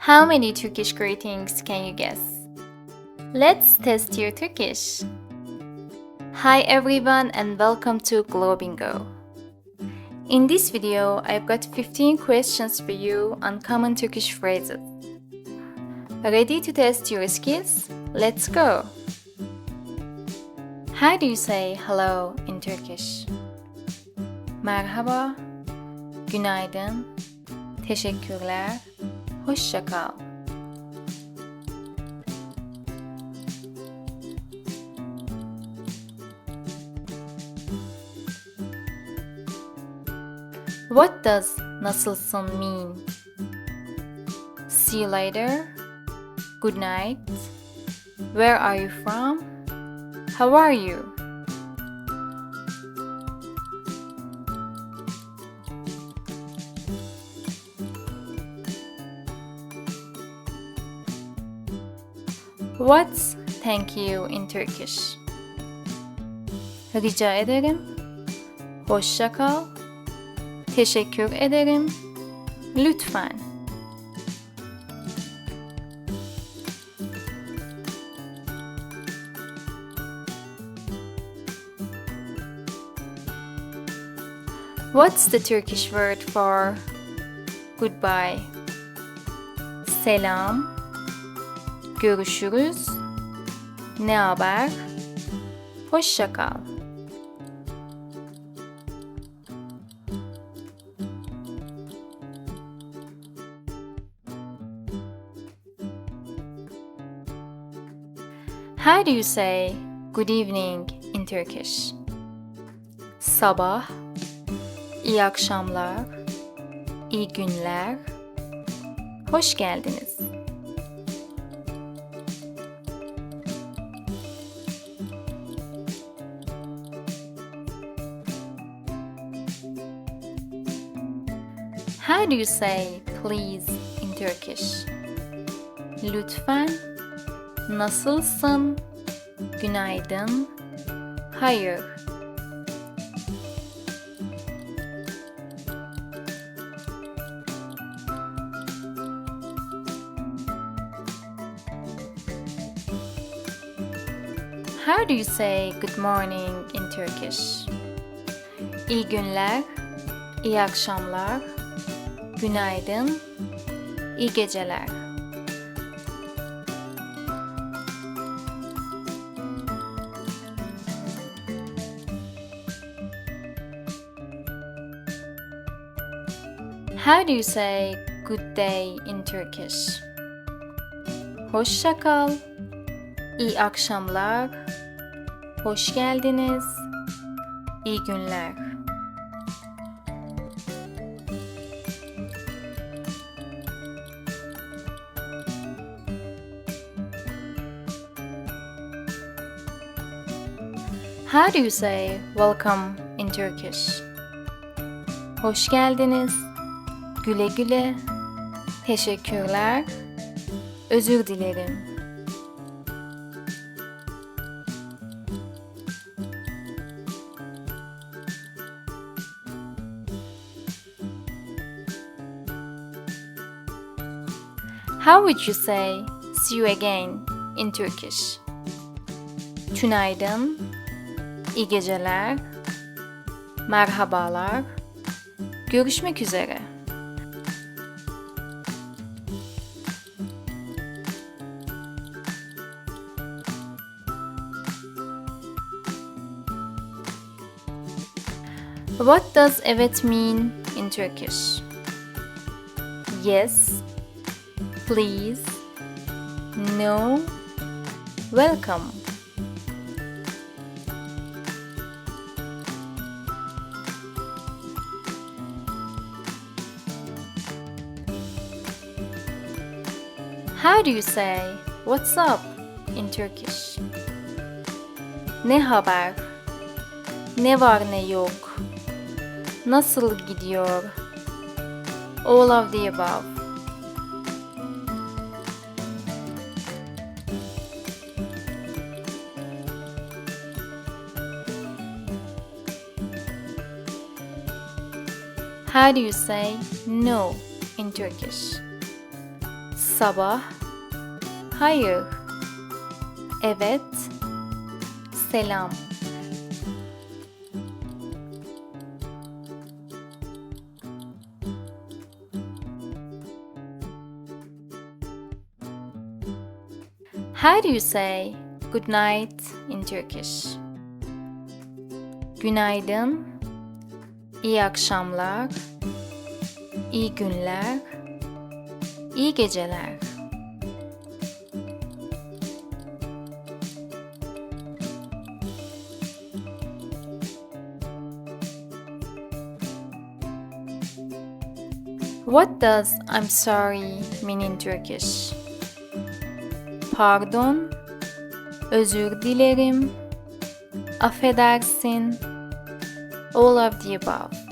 How many Turkish greetings can you guess? Let's test your Turkish. Hi everyone and welcome to Globingo. In this video, I've got 15 questions for you on common Turkish phrases. Ready to test your skills? Let's go! How do you say hello in Turkish? Merhaba, günaydın, teşekkürler, hoşça kal. What does nasılsın mean? See you later, good night, where are you from, how are you? What's thank you in Turkish? Rica ederim, hoşça kal, teşekkür ederim, lütfen. What's the Turkish word for goodbye? Selam, görüşürüz, ne haber, hoşça kal. How do you say good evening in Turkish? Sabah, iyi akşamlar, iyi günler, hoş geldiniz. How do you say please in Turkish? Lütfen, nasılsın, günaydın, hayır. How do you say good morning in Turkish? İyi günler, iyi akşamlar, günaydın, iyi geceler. How do you say good day in Turkish? Hoşça kal, iyi akşamlar, hoş geldiniz, iyi günler. How do you say welcome in Turkish? Hoş geldiniz, güle güle, teşekkürler, özür dilerim. How would you say see you again in Turkish? Tünaydın, iyi geceler, merhabalar, görüşmek üzere. What does evet mean in Turkish? Yes, please, no, welcome. How do you say what's up in Turkish? Ne haber? Ne var ne yok? Nasıl gidiyor? All of the above. How do you say no in Turkish? sabah, hayır, evet, selam. How do you say good night in Turkish? Günaydın, iyi akşamlar, iyi günler, iyi geceler. What does I'm sorry mean in Turkish? Pardon, özür dilerim, affedersin, all of the above.